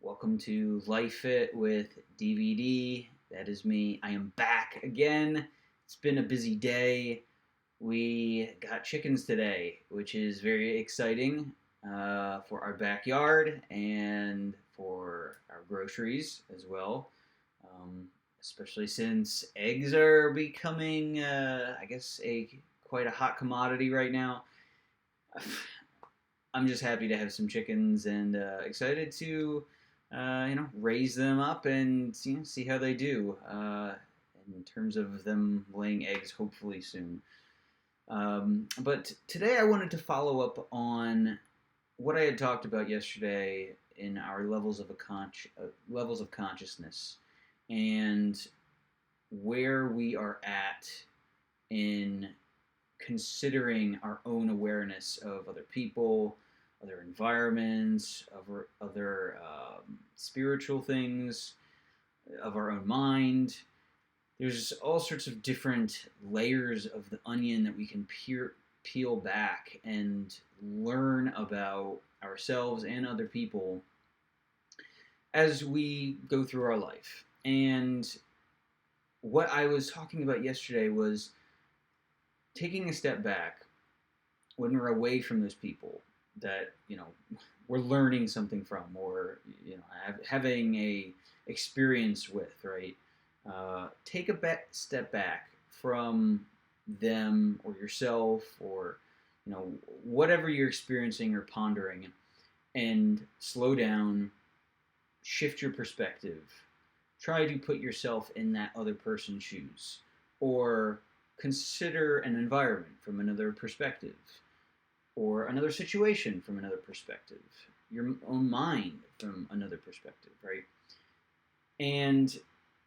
Welcome to Life Fit with DVD. That is me. I am back again. It's been a busy day. We got chickens today, which is very exciting for our backyard and for our groceries as well. Um, Especially since eggs are becoming, I guess, a quite a hot commodity right now. I'm just happy to have some chickens and excited to, raise them up and see how they do in terms of them laying eggs, hopefully soon. But today I wanted to follow up on what I had talked about yesterday in our levels of consciousness and where we are at in considering our own awareness of other people, other environments, of other spiritual things, of our own mind. There's all sorts of different layers of the onion that we can peel back and learn about ourselves and other people as we go through our life. And what I was talking about yesterday was taking a step back when we're away from those people that we're learning something from, or having a experience with, right? Take a step back from them or yourself, or whatever you're experiencing or pondering, and slow down, shift your perspective, try to put yourself in that other person's shoes, or consider an environment from another perspective, or another situation from another perspective, your own mind from another perspective, right? And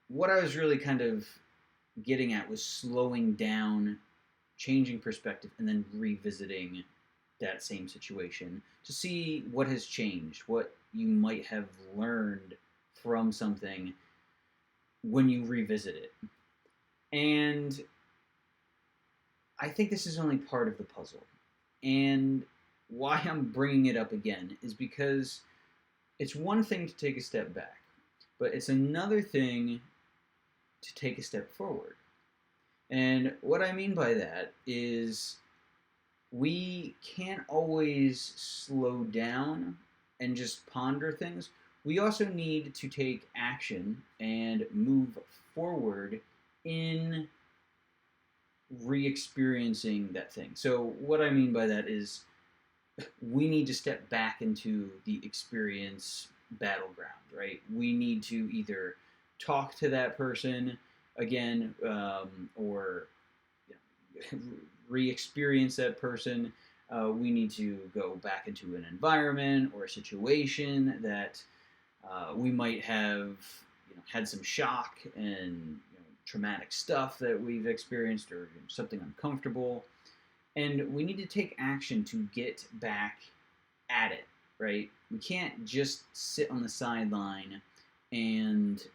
what I was really kind of getting at was slowing down, changing perspective, and then revisiting that same situation to see what has changed, what you might have learned from something when you revisit it. And I think this is only part of the puzzle. And why I'm bringing it up again is because it's one thing to take a step back, but it's another thing to take a step forward. And what I mean by that is we can't always slow down and just ponder things. We also need to take action and move forward in re-experiencing that thing. So what I mean by that is we need to step back into the experience battleground, right? We need to either talk to that person again, or re-experience that person. We need to go back into an environment or a situation that we might have had some shock and traumatic stuff that we've experienced, or something uncomfortable, and we need to take action to get back at it, right? We can't just sit on the sideline and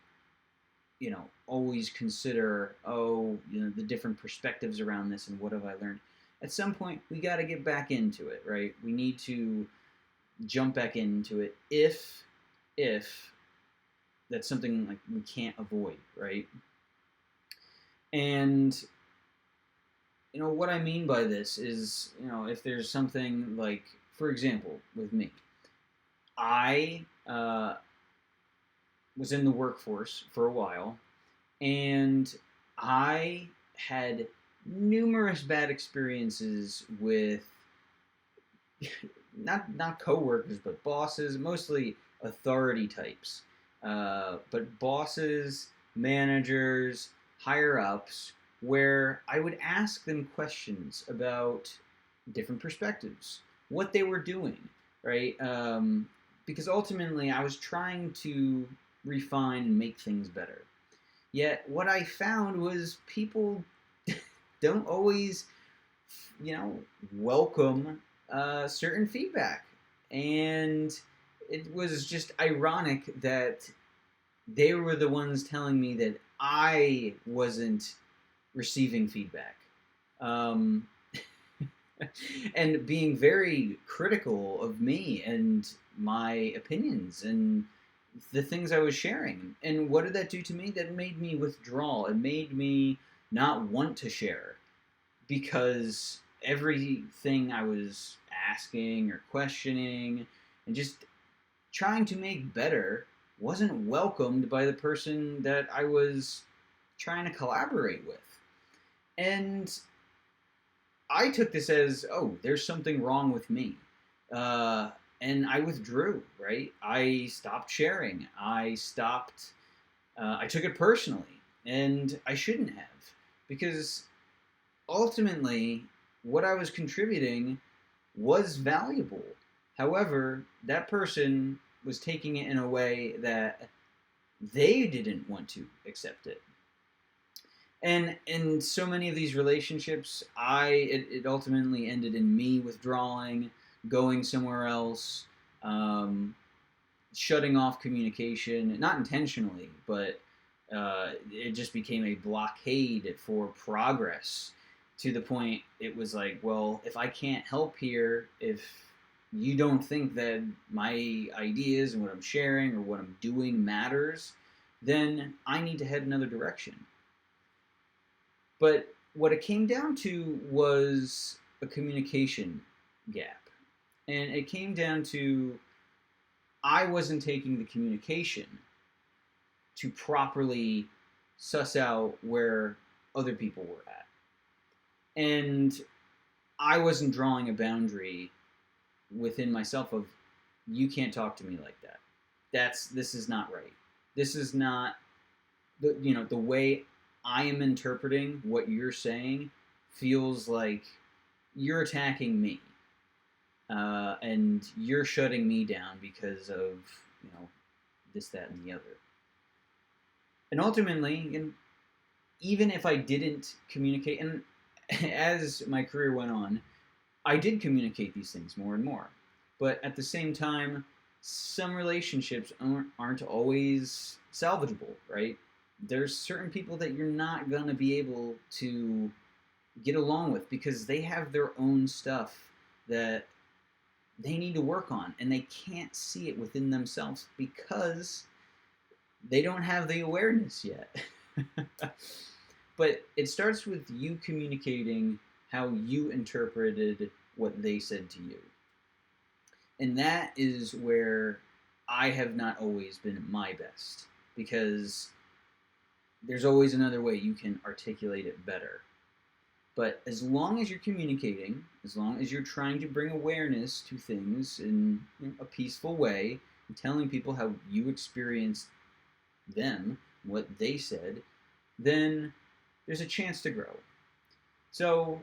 always consider, the different perspectives around this and what have I learned. At some point we got to get back into it, right? We need to jump back into it if that's something like we can't avoid, right? And what I mean by this is, if there's something like, for example, with me, I was in the workforce for a while, and I had numerous bad experiences with not coworkers, but bosses, mostly authority types, but bosses, managers, higher ups, where I would ask them questions about different perspectives, what they were doing, right? Because ultimately I was trying to refine and make things better. Yet what I found was people don't always, welcome certain feedback. And it was just ironic that they were the ones telling me that I wasn't receiving feedback. Um, and being very critical of me and my opinions and the things I was sharing. And what did that do to me? That made me withdraw. It made me not want to share because everything I was asking or questioning and just trying to make better wasn't welcomed by the person that I was trying to collaborate with. And I took this as, oh, there's something wrong with me. Uh, and I withdrew, right? I stopped sharing. I took it personally. And I shouldn't have. Because ultimately, what I was contributing was valuable. However, that person was taking it in a way that they didn't want to accept it. And in so many of these relationships, it ultimately ended in me withdrawing, going somewhere else, um, shutting off communication, not intentionally, but it just became a blockade for progress to the point it was like, well, if I can't help here, if you don't think that my ideas and what I'm sharing or what I'm doing matters, then I need to head another direction. But what it came down to was a communication gap. And it came down to I wasn't taking the communication to properly suss out where other people were at. And I wasn't drawing a boundary within myself of you can't talk to me like that. This is not right. This is not the way I am interpreting what you're saying feels like you're attacking me, and you're shutting me down because of this, that, and the other. And ultimately, even if I didn't communicate, and as my career went on, I did communicate these things more and more. But at the same time, some relationships aren't always salvageable, right? There's certain people that you're not going to be able to get along with because they have their own stuff that they need to work on and they can't see it within themselves because they don't have the awareness yet. But it starts with you communicating how you interpreted what they said to you. And that is where I have not always been at my best because there's always another way you can articulate it better. But as long as you're communicating, as long as you're trying to bring awareness to things in a peaceful way, and telling people how you experienced them, what they said, then there's a chance to grow. So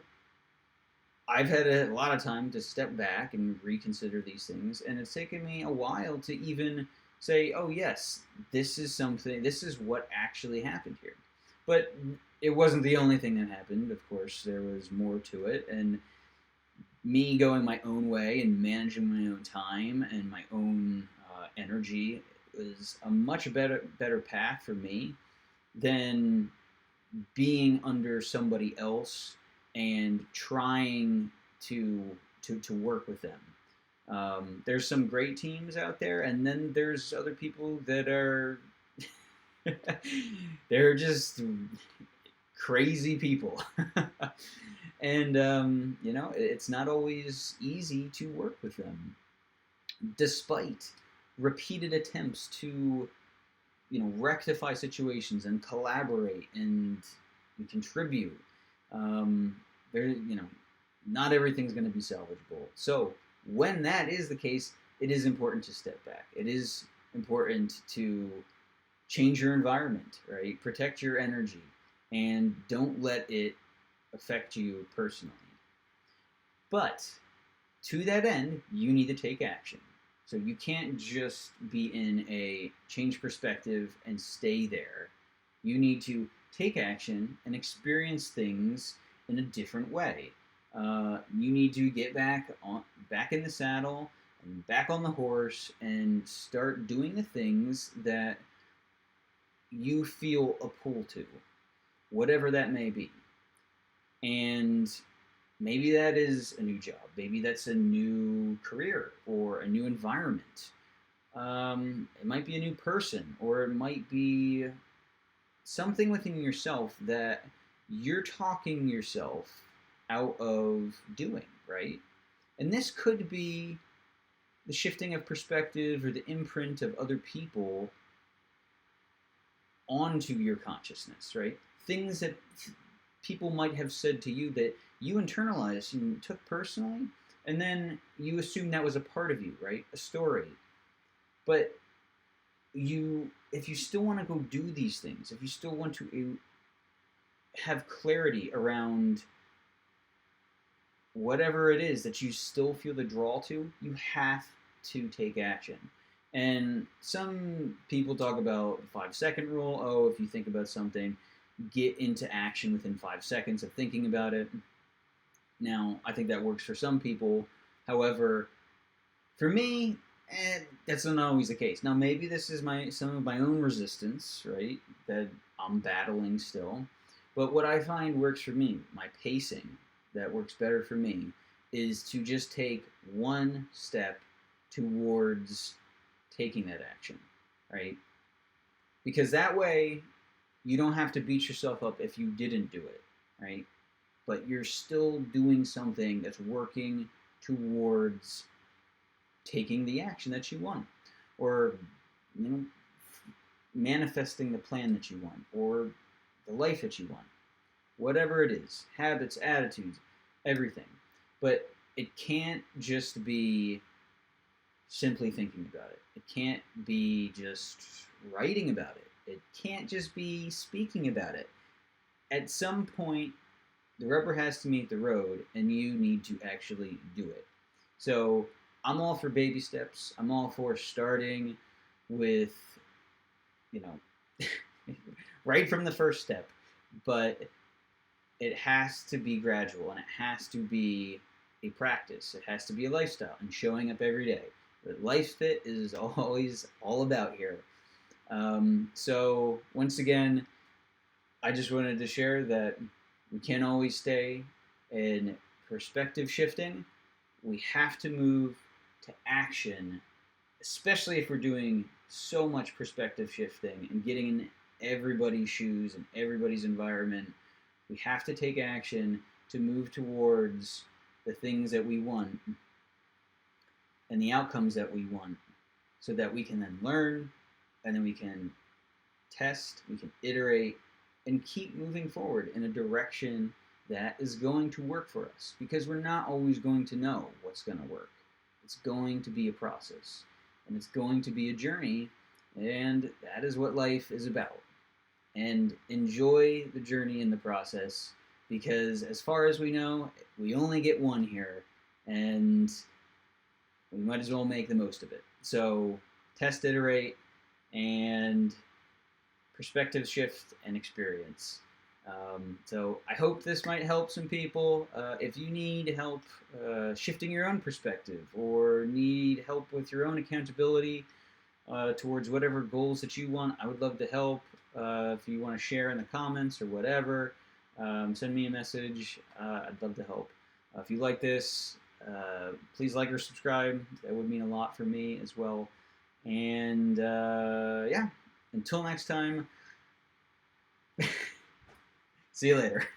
I've had a lot of time to step back and reconsider these things, and it's taken me a while to even say, oh yes, this is what actually happened here. But it wasn't the only thing that happened. Of course, there was more to it, and me going my own way and managing my own time and my own energy was a much better path for me than being under somebody else and trying to work with them. There's some great teams out there, and then there's other people that are they're just crazy people. And it's not always easy to work with them, despite repeated attempts to rectify situations and collaborate and contribute. There, not everything's going to be salvageable. So when that is the case, it is important to step back. It is important to change your environment, right? Protect your energy, and don't let it affect you personally. But to that end, you need to take action. So you can't just be in a change perspective and stay there. You need to take action and experience things in a different way. You need to get back in the saddle and back on the horse and start doing the things that you feel a pull to, whatever that may be. And maybe that is a new job. Maybe that's a new career or a new environment. It might be a new person, or it might be something within yourself that you're talking yourself out of doing, right? And this could be the shifting of perspective or the imprint of other people onto your consciousness, right? Things that people might have said to you that you internalized and took personally, and then you assume that was a part of you, right? A story. But if you still want to go do these things, if you still want to have clarity around whatever it is that you still feel the draw to, you have to take action. And some people talk about the 5 second rule. Oh, if you think about something, get into action within 5 seconds of thinking about it. Now, I think that works for some people. However, for me, that's not always the case. Now, maybe this is some of my own resistance, right, that I'm battling still. But what I find works for me, my pacing that works better for me, is to just take one step towards taking that action, right? Because that way, you don't have to beat yourself up if you didn't do it, right? But you're still doing something that's working towards taking the action that you want, or you know, manifesting the plan that you want, or the life that you want, whatever it is, habits, attitudes, everything. But it can't just be simply thinking about it. It can't be just writing about it. It can't just be speaking about it. At some point, the rubber has to meet the road, and you need to actually do it. So I'm all for baby steps. I'm all for starting with, you know, right from the first step. But it has to be gradual, and it has to be a practice. It has to be a lifestyle and showing up every day. But Life Fit is always all about here. So once again, I just wanted to share that we can't always stay in perspective shifting. We have to move to action, especially if we're doing so much perspective shifting and getting in everybody's shoes and everybody's environment. We have to take action to move towards the things that we want and the outcomes that we want, so that we can then learn, and then we can test, we can iterate, and keep moving forward in a direction that is going to work for us, because we're not always going to know what's going to work. It's going to be a process, and it's going to be a journey, and that is what life is about. And enjoy the journey and the process, because as far as we know, we only get one here, and we might as well make the most of it. So test, iterate, and perspective shift and experience. So I hope this might help some people. If you need help shifting your own perspective, or need help with your own accountability towards whatever goals that you want, I would love to help. If you want to share in the comments or whatever, send me a message. I'd love to help. If you like this, please like or subscribe. That would mean a lot for me as well. And yeah, until next time, see you later.